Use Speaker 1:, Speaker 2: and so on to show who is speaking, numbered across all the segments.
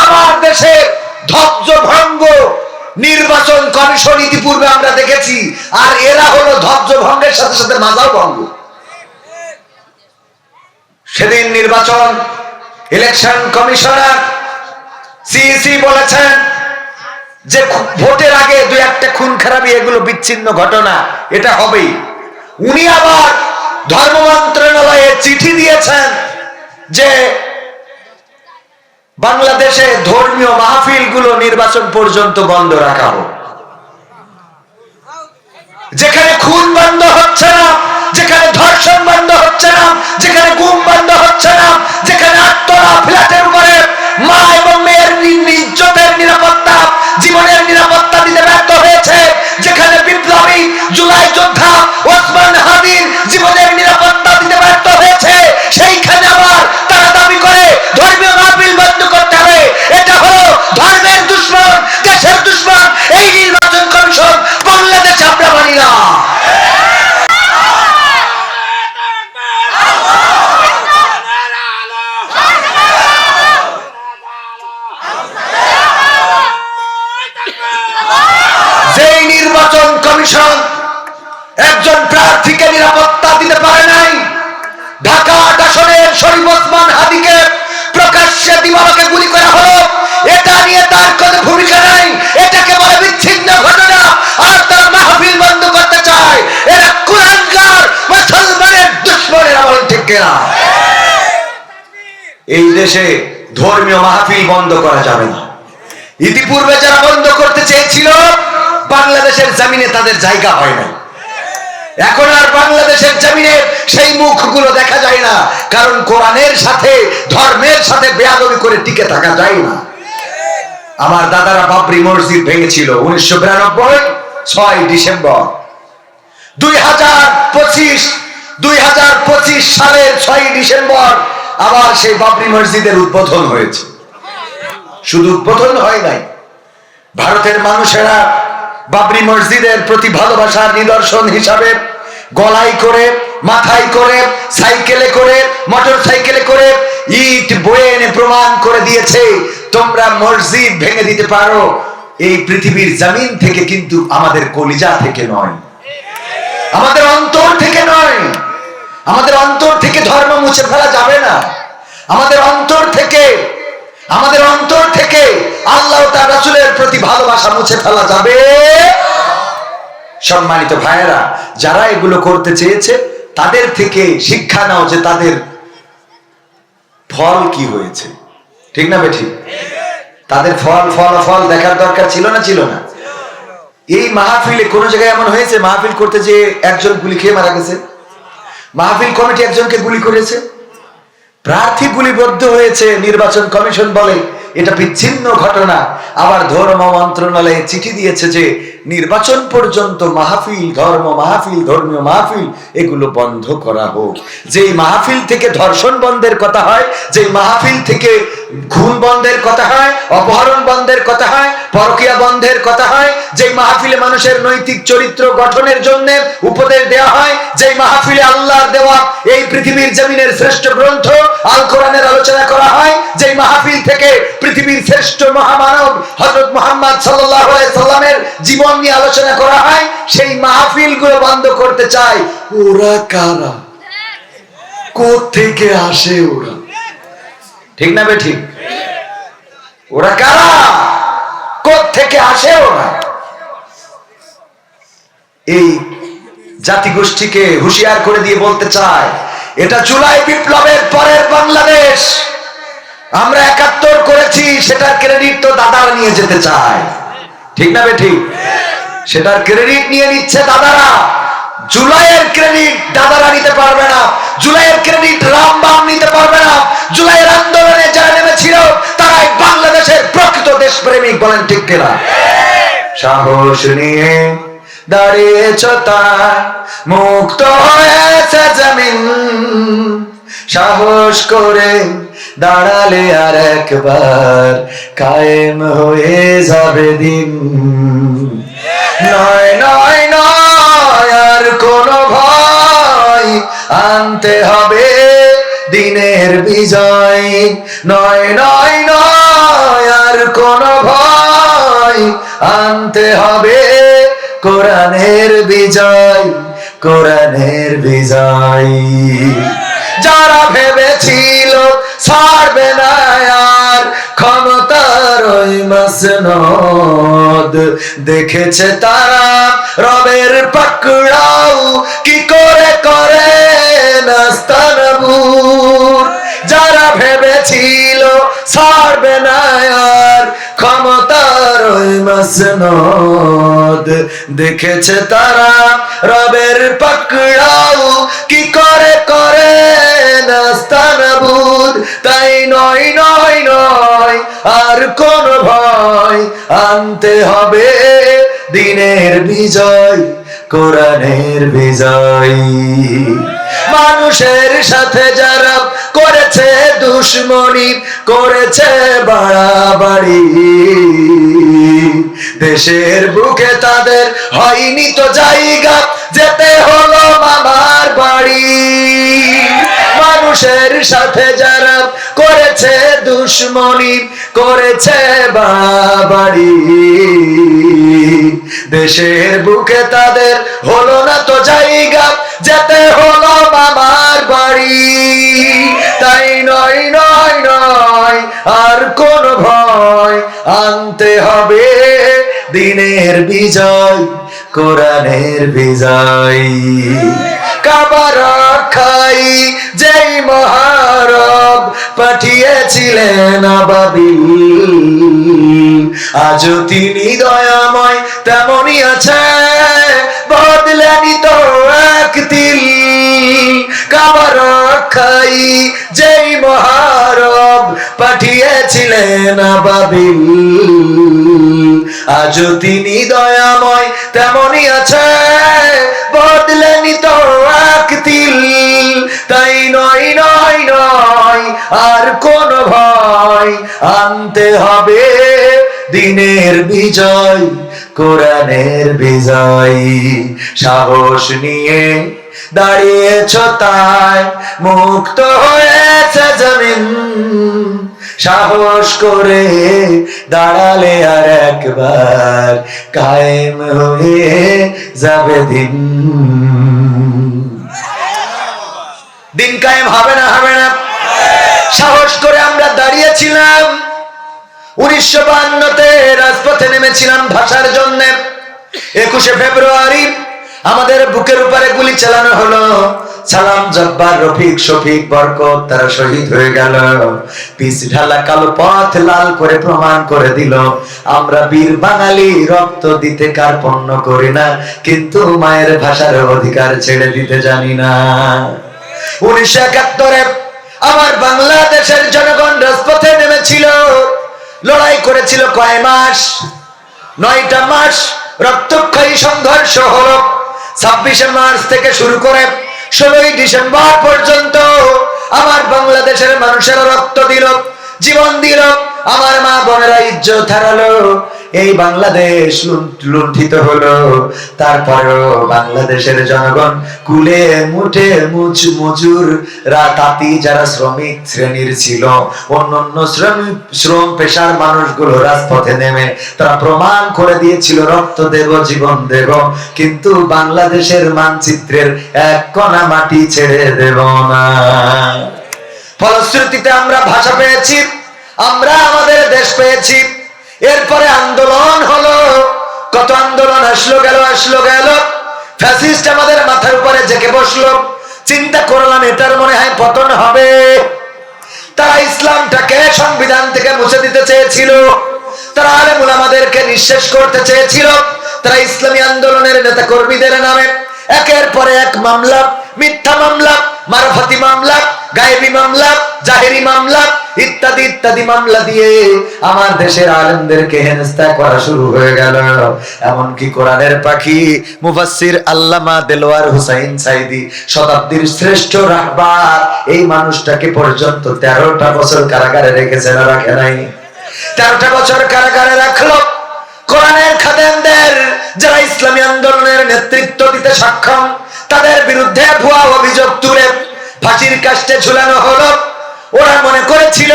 Speaker 1: আমার দেশের ধ্বজভঙ্গ নির্বাচন কমিশন ইতিপূর্বে আমরা দেখেছি, আর এরা হলো ধ্বজভঙ্গের সাথে সাথে মাজাও ভঙ্গ। সেদিন নির্বাচন ইলেকশন কমিশনার সিইসি বলেছেন যে ভোটের আগে দুই একটা খুন খারাপি এগুলো বিচ্ছিন্ন ঘটনা, এটা হবেই। উনি আবার ধর্ম মন্ত্রণালয়ে চিঠি দিয়েছেন যে বাংলাদেশে ধর্মীয় মাহফিল গুলো নির্বাচন পর্যন্ত বন্ধ রাখা হোক। যেখানে খুন বন্ধ হচ্ছে না, যেখানে ধর্ষণ বন্ধ হচ্ছে না, যেখানে গুম বন্ধ হচ্ছে না, যেখানে আটতলা ফ্ল্যাটের উপরে মা এবং মেয়ের ইজ্জতের নিরাপত্তা, জীবনের নিরাপত্তা দিতে ব্যর্থ হয়েছে, যেখানে বিপ্লবী জুলাই যোদ্ধা ওসমান হাদির জীবনের নিরাপত্তা দিতে ব্যর্থ হয়েছে, সেইখানে আবার তারা দাবি করে ধর্মীয় মাহফিল বন্ধ করতে হবে। এটা হলো ধর্মের দুশমন, দেশের দুশমন। এই নির্বাচন কমিশন বাংলাদেশে আমরা মানি না। যেই নির্বাচন কমিশন একজন প্রার্থীকে নিরাপত্তা দিতে পারে নাই, ঢাকা ৮ আসনের শরীফ ওসমান হাদিকে প্রকাশ্যে দিবালোকে গুলি করা হলো, এটা নিয়ে তার কোনো ভূমিকা নাই, এটাকে বলে বিচ্ছিন্ন ঘটনা। আর তার মাহফিল বন্ধ করতে চায়, এরা কুলাঙ্গার মুসলমানের দুশমনের আমল। ঠিক কিনা? এই দেশে ধর্মীয় মাহফিল বন্ধ করা যাবে না। ইতিপূর্বে যারা বন্ধ করতে চেয়েছিল, বাংলাদেশের জমিনে তাদের জায়গা হয় না। এখন আর বাংলাদেশের জমিনে সেই মুখগুলো দেখা যায় না, কারণ কোরআনের সাথে ধর্মের সাথে বেয়াদবি করে টিকে থাকা যায় না। আমার দাদারা বাবরি মসজিদ ভেঙেছিল 1992 6 ডিসেম্বর। 2025 সালের 6 ডিসেম্বর আবার সেই বাবরি মসজিদের উদ্বোধন হয়েছে। শুধু উদ্বোধন হয় নাই, ভারতের মানুষেরা বাবরি মসজিদের প্রতি ভালোবাসার নিদর্শন হিসাবে গলায় করে, মাথায় করে, সাইকেলে করে, মোটর সাইকেলে করে ইট বয়ে এনে প্রমাণ করে দিয়েছে তোমরা মসজিদ ভেঙে দিতে পারো, এই পৃথিবীর জমিন থেকে, কিন্তু আমাদের কলিজা থেকে নয়, আমাদের অন্তর থেকে নয়। আমাদের অন্তর থেকে ধর্ম মুছে ফেলা যাবে না। আমাদের অন্তর থেকে আল্লাহ তার রাসূলের প্রতি ভালোবাসা মুছে ফেলা যাবে। সম্মানিত ভাইয়েরা, যারা এগুলো করতে চেয়েছে তাদের থেকে শিক্ষা নাও যে তাদের ফল কি হয়েছে। ঠিক না বেঠিক? তাদের ফল দেখার দরকার ছিল না? ছিল না? এই মাহফিলে কোন জায়গায় এমন হয়েছে মাহফিল করতে যে একজন গুলি খেয়ে মারা গেছে? মাহফিল কমিটি একজনকে গুলি করেছে, প্রার্থী গুলিবদ্ধ হয়েছে, নির্বাচন কমিশন বলে এটা বিচ্ছিন্ন ঘটনা। আবার ধর্ম মন্ত্রণালয়ে চিঠি দিয়েছে যে নির্বাচন পর্যন্ত মাহফিল, ধর্মীয় মাহফিল এগুলো বন্ধ করা হোক। যেই মাহফিল থেকে ধর্ষণ বন্ধের কথা হয়, যেই মাহফিল থেকে খুন বন্ধের কথা হয়, অপহরণ বন্ধের কথা হয়, পরকীয়া বন্ধের কথা হয়, যেই মাহফিলে মানুষের নৈতিক চরিত্র গঠনের জন্য উপদেশ দেওয়া হয়, যেই মাহফিলে আল্লাহর দেওয়া এই পৃথিবীর জমিনের শ্রেষ্ঠ গ্রন্থ আল কোরআনের আলোচনা করা হয়, যেই মাহফিল থেকে পৃথিবীর শ্রেষ্ঠ মহামানব হযরত মুহাম্মদ সাল্লাল্লাহু আলাইহি সাল্লামের জীবন নিয়ে আলোচনা করা হয়, সেই মাহফিল গুলো বন্ধ করতে চায়। ওরা কারা? কোত্থেকে আসে ওরা? ঠিক না বেঠিক? ওরা কারা? কোত্থেকে আসে ওরা? এই জাতিগোষ্ঠীকে হুঁশিয়ার করে দিয়ে বলতে চায়, এটা জুলাই বিপ্লবের পরের বাংলাদেশ। আমরা ৭১ করেছি, সেটার ক্রেডিট তো দাদারা নিয়ে যেতে চায়। ঠিক না বেঠিক? সেটার ক্রেডিট নিয়ে নিচ্ছে দাদারা। জুলাইয়ের ক্রেডিট দাদারা নিতে পারবে না, জুলাইয়ের ক্রেডিট রামবাম নিতে পারবে না। জুলাইয়ের আন্দোলনে যারা নেমেছিল তারাই বাংলাদেশের প্রকৃত দেশপ্রেমিক। বলেন ঠিক কিনা? সাহস নিয়ে দাঁড়িয়েছ তাই মুক্ত হয়েছে জমিন, সাহস করে দাঁড়ালে আর একবার কায়েম হয়ে যাবে দিন। নয় নয় নয় আর কোনো ভয়, আনতে হবে দিনের বিজয়। নয় নয় নয় আনতে হবে কোরআনের বিজয়, কোরআনের বিজয়। যারা ভেবেছিল ছাড়বে না আর ক্ষমতার ওই মাসনদ, দেখেছে তারা রবের পাকড়াও কি করে করে নাস্তানাবুদ। যারা ভেবেছিল ছাড়বে না আর ক্ষমতার ওই মাসনদ, দেখেছে তারা রবের পাকড়াও কি করে করে নাস্তানাবুদ। তাই নয় নয় নয় আর কোন ভয়, আনতে হবে দিনের বিজয়, কোরআনের বিজয়। মানুষের সাথে যারা করেছে দুশ্মনী, করেছে বাড়াবাড়ি, দেশের বুকে তাদের হয়নি তো জায়গা, যেতে হলো মামার বাড়ি। মানুষের সাথে যারা করেছে দুশ্মনী, করেছে বাড়াবাড়ি, দেশের বুকে তাদের হলো না তো জায়গা, যেতে হলো মামার বাড়ি। তাই নয় নয় নয় আর কোন ভয়, আনতে হবে দিনের বিজয়, কোরআনের বিজয়। কাবা রক্ষাই যেই মহারব পাঠিয়েছিলেন আবাবিল, আজও তিনি দয়াময় তেমনই আছে, বদলেনি তো এক তিল। কাবা রক্ষাই যেই মহারব পাঠিয়েছিলেন আবাবিল, আজও তিনি দয়াময় তেমনই আছে, বদলেনি তো এক তিল। তাই নয় নয় নয় আর কোন ভয়, আনতে হবে দিনের বিজয়, কোরআনের বিজয়। সাহস নিয়ে দাঁড়িয়েছ তাই মুক্ত হয়েছে জমিন, সাহস করে দাঁড়ালে আর একবার কায়েম হয়ে যাবে দিন। দিন কায়েম হবে না, হবে না? সাহস করে আমরা দাঁড়িয়েছিলাম। 1952-তে রাজপথে নেমেছিলাম ভাষার জন্য। 21শে ফেব্রুয়ারি আমাদের বুকের উপরে গুলি চালানো হলো। সালাম, জব্বার, রফিক, শফিক, বরকত তারা শহীদ হয়ে গেল। পিছ ঢালা কালো পথ লাল করে প্রমাণ করে দিল আমরা বীর বাঙালি, রক্ত দিতে কার্পণ্য করি না, কিন্তু মায়ের ভাষার অধিকার ছেড়ে দিতে জানি না। 1971-এ আমার বাংলাদেশের জনগণ রাজপথে নেমেছিল, লড়াই করেছিল কয় মাস? 9টা মাস রক্তক্ষয়ী সংঘর্ষ হলো। 26শে মার্চ থেকে শুরু করে 16ই ডিসেম্বর পর্যন্ত আমার বাংলাদেশের মানুষেরা রক্ত দিল, জীবন দিল, আমার মা বোনেরা ইজ্জত হারালো, এই বাংলাদেশ লুণ্ঠিত হলো। তারপরেও বাংলাদেশের জনগণ কুলে মুঠে মজুর তাঁতি যারা শ্রমিক শ্রেণীর ছিল, অন্যান্য শ্রম পেশার মানুষগুলো রাজপথে নেমে তারা প্রমাণ করে দিয়েছিল রক্ত দেব, জীবন দেব, কিন্তু বাংলাদেশের মানচিত্রের এক কণা মাটি ছেড়ে দেব না। ফলশ্রুতিতে আমরা ভাষা পেয়েছি, আমরা আমাদের দেশ পেয়েছি। এরপরে আন্দোলন হলো, কত আন্দোলন আসলো গেল, ফ্যাসিস্ট আমাদের মাথার উপরে জেকে বসলো। চিন্তা করলাম এটার মনে হয় পতন হবে। তারা ইসলামটাকে সংবিধান থেকে মুছে দিতে চেয়েছিল, তারা আলেম উলামাদেরকে নিঃশেষ করতে চেয়েছিল। তারা ইসলামী আন্দোলনের নেতা কর্মীদের নামে একের পর এক মামলা, মিথ্যা মামলা, মারফতি মামলা, গায়েবী মামলা, জাহেরি মামলা ইত্যাদি ইত্যাদি মামলা দিয়ে আমার দেশের আলেমদেরকে হেনস্থা করা শুরু হয়ে গেল। এমনকি কোরআনের পাখি মুফাসসির আল্লামা দেলোয়ার হুসাইন সাইদি, শতাব্দীর শ্রেষ্ঠ রাহবার, এই মানুষটাকে পর্যন্ত 13টা বছর কারাগারে রেখেছে না রাখে নাই? 13টা বছর কারাগারে রাখলো কোরআনের খাদেমদের, যারা ইসলামী আন্দোলনের নেতৃত্ব দিতে সক্ষম, তাদের বিরুদ্ধে ভুয়া অভিযোগ তুলে ফাঁসির কাস্টে ঝুলানো হলো। ওরা মনে করেছিল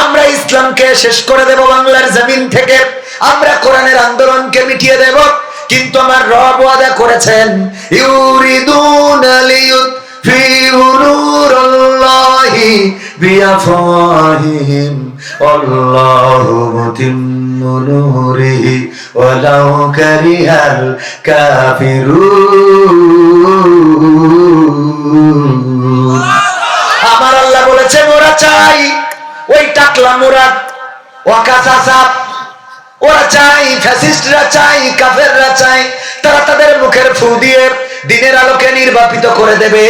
Speaker 1: আমরা ইসলামকে শেষ করে দেব বাংলার জমিন থেকে, আমরা কোরআনের আন্দোলনকে মিটিয়ে দেব, কিন্তু আমার রব ওয়াদা করেছেন ইউরিদুনা লিয়ুতফিউ নূরাল্লাহি বিআফওয়াহিহিম আল্লাহু মুতিম্মু নূরিহি ওয়ালাউ কারিহাল কাফিরুন। আমার আল্লাহ বলেছেন ওরা চাই ওই টাকলা মুরাদ ওয়াকাসাসাব, ওরা চাই, ফ্যাসিস্টরা চাই, কাফেররা চাই, তারা তাদের মুখের ফু দিয়ে দিনের আলোকে নির্বাপিত করে দেবে,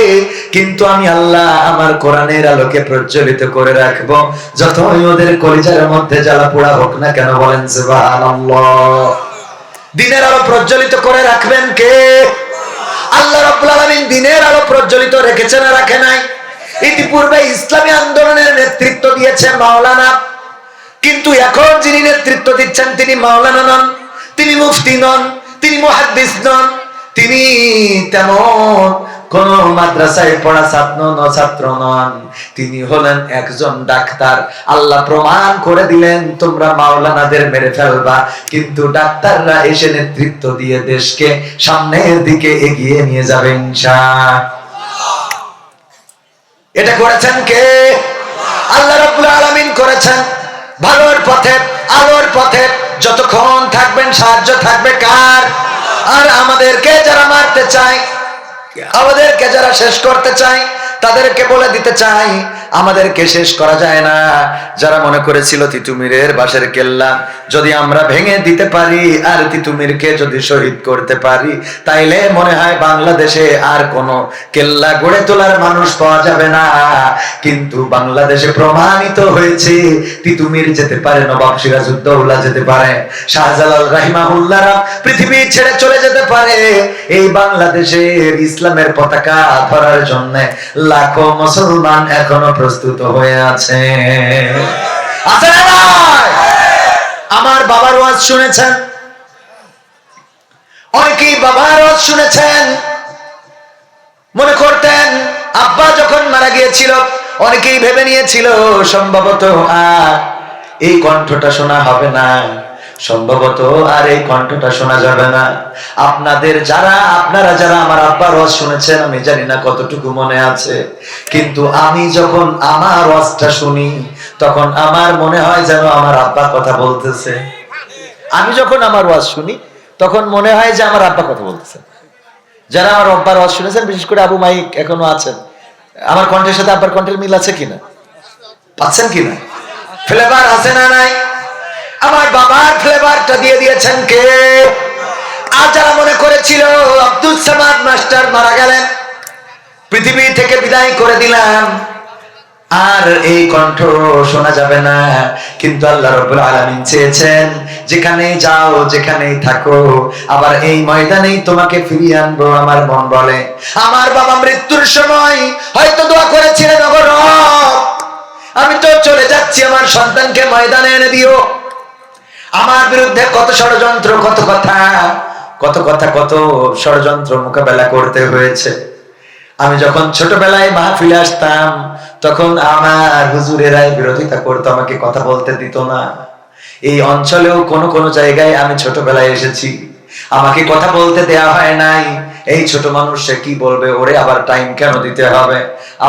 Speaker 1: কিন্তু আমি আল্লাহ আমার কোরআনের আলোকে প্রজ্বলিত করে রাখবো, যতই ওদের কলিজার মধ্যে জ্বালা পোড়া হোক না কেন। বলেন সুবহানাল্লাহ। দিনের আলো প্রজ্বলিত করে রাখবেন কে? আল্লাহ রাব্বুল আলামিন দিনের আলো প্রজ্বলিত রেখেছে না রাখে নাই? ইতিপূর্বে ইসলামী আন্দোলনের নেতৃত্ব দিয়েছে মাওলানা, কিন্তু এখন যিনি নেতৃত্ব দিচ্ছেন তিনি মাওলানা নন, তিনি মুফতি নন, তিনি মুহাদ্দিস নন, তিনি তেমন কোন মাদ্রাসায় পড়া ছাত্র নন, তিনি হলেন একজন ডাক্তার। আল্লাহ প্রমাণ করে দিলেন তোমরা মাওলানাদের মেরে ফেলবা, কিন্তু ডাক্তাররা এসে নেতৃত্ব দিয়ে দেশকে সামনের দিকে এগিয়ে নিয়ে যাবে ইনশাআল্লাহ। এটা করেছেন কে? আল্লাহ রাব্বুল আলামিন করেছেন। ভালোর পথে, আলোর পথে যতক্ষণ থাকবেন সাহায্য থাকবে কার? আর আমাদেরকে যারা মারতে চায়, আমাদেরকে যারা শেষ করতে চায়, তাদেরকে বলে দিতে চাই আমাদেরকে শেষ করা যায় না। যারা মনে করেছিল তিতুমিরের বাঁশের কেল্লা যদি আমরা ভেঙে দিতে পারি আর তিতুমিরকে যদি শহীদ করতে পারি, তাইলে মনে হয় বাংলাদেশে আর কোনো কেল্লা গড়ে তোলার মানুষ পাওয়া যাবে না। কিন্তু বাংলাদেশে প্রমাণিত হয়েছে তিতুমির যেতে পারে, নবাব সিরাজউদ্দৌলা যেতে পারে, শাহজালাল রাহিমাহুল্লাহরা পৃথিবী ছেড়ে চলে যেতে পারে। এই বাংলাদেশের ইসলামের পতাকা ধরার জন্য লাখো মুসলমান এখনো প্রস্তুত হয়ে আছে। আমার বাবার ওয়াজ শুনেছেন, অনেকেই বাবার ওয়াজ শুনেছেন, মনে করতেন আব্বা যখন মারা গিয়েছিল অনেকেই ভেবে নিয়েছিল সম্ভবত আর এই কণ্ঠটা শোনা হবে না, সম্ভবত আর এই কণ্ঠটা শোনা যাবে না। আপনারা যারা আমার আব্বার ওয়াজ শুনেছেন, আমি জানি না কতটুকু মনে আছে, কিন্তু আমি যখন আমার ওয়াজটা শুনি তখন আমার মনে হয় যেন আমার আব্বা কথা বলতেছে। আমি যখন আমার ওয়াজ শুনি তখন মনে হয় যে আমার আব্বা কথা বলতেছে। যারা আমার আব্বার ওয়াজ শুনেছেন, বিশেষ করে আবু মাইক এখনো আছেন, আমার কণ্ঠের সাথে আব্বার কণ্ঠের মিল আছে কিনা, পাচ্ছেন কিনা, ফ্লেভার আছে না নাই? আমার বাবার ফ্লেভারটা দিয়ে দিয়েছেন কে? আর যারা মনে করেছিল আব্দুল সামাদ মাস্টার মারা গেলেন, পৃথিবী থেকে বিদায় করে দিলাম, আর এই কণ্ঠ শোনা যাবে না, কিন্তু আল্লাহ রাব্বুল আলামিন চেয়েছেন যেখানেই যাও যেখানেই থাকো আবার এই ময়দানেই তোমাকে ফিরিয়ে আনবো। আমার মন বলে, আমার বাবা মৃত্যুর সময় হয়তো দোয়া করেছিলেন, ওগো রব আমি তো চলে যাচ্ছি, আমার সন্তানকে ময়দানে এনে দিও। আমার বিরুদ্ধে কত ষড়যন্ত্র, কত ষড়যন্ত্র মোকাবেলা করতে হয়েছে। আমি যখন ছোটবেলায় মাহফিলে আসতাম তখন আমার হুজুরেরাই বিরোধিতা করতো, আমাকে কথা বলতে দিত না। এই অঞ্চলেও কোন জায়গায় আমি ছোটবেলায় এসেছি, আমাকে কথা বলতে দেয়া হয় নাই। এই ছোট মানুষ সে কি বলবে, ওরে আবার টাইম কেন দিতে হবে?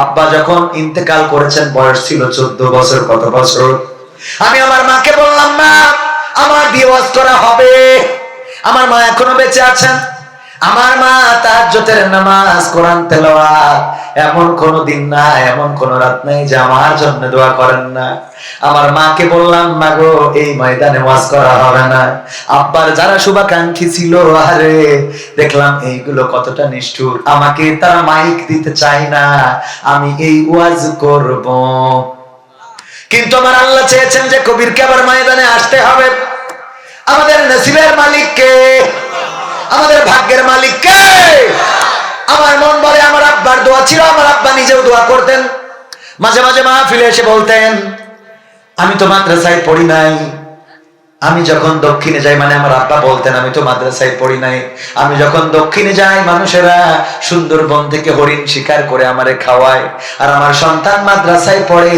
Speaker 1: আব্বা যখন ইন্তেকাল করেছেন বয়স ছিল 14 বছর। কত বছর? আমি আমার মাকে বললাম, মা আমার দিয়ে ওয়াজ করা হবে। আমার মা এখনো বেঁচে আছেন। আমার মা তাহাজ্জুদের নামাজ, কোরআন তেলাওয়াত, এমন কোন দিন না, এমন কোন রাত নাই যে আমার জন্য দোয়া করেন না। আমার মাকে বললাম, মা গো এই ময়দানে ওয়াজ করা হবে না। আব্বার যারা শুভাকাঙ্ক্ষী ছিল, আরে দেখলাম এইগুলো কতটা নিষ্ঠুর, আমাকে তারা মাইক দিতে চায় না, আমি এই ওয়াজ করব। কিন্তু আমার আল্লাহ চেয়েছেন যে কবিরকে আবার ময়দানে আসতে হবে। আমাদের নসিবের মালিক কে? আমাদের ভাগ্যের মালিক কে? আমার মন বলে আমার আব্বার দোয়া ছিল, আমার আব্বা নিজেও দোয়া করতেন। মাঝে মাঝে মাহফিলে এসে বলতেন, আমি তো মাদ্রাসায় পড়ি নাই। আমি যখন দক্ষিণে যাই, মানে আমার আব্বা বলতেন আমি তো মাদ্রাসায় পড়ি নাই, আমি যখন দক্ষিণে যাই মানুষেরা সুন্দরবন থেকে হরিণ শিকার করে আমারে খাওয়ায়, আর আমার সন্তান মাদ্রাসায় পড়ে,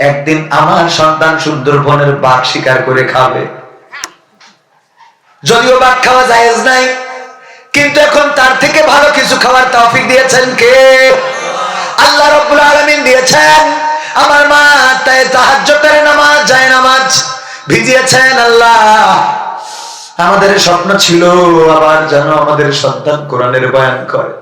Speaker 1: একদিন আমার সন্তান সুন্দরবনের বাঘ শিকার করে খাবে। যদিও ভাত খাওয়া জায়েজ নাই, কিন্তু এখন তার থেকে ভালো কিছু খাওয়ার তৌফিক দিয়েছেন কে? আল্লাহ রাব্বুল আলামিন দিয়েছেন। আমার মা তাই তাহাজ্জুদের নামাজ, যায় নামাজ ভিজিয়েছেন। আল্লাহ, আমাদের স্বপ্ন ছিল আবার যেন আমাদের সন্তান কোরআনের বয়ান করে।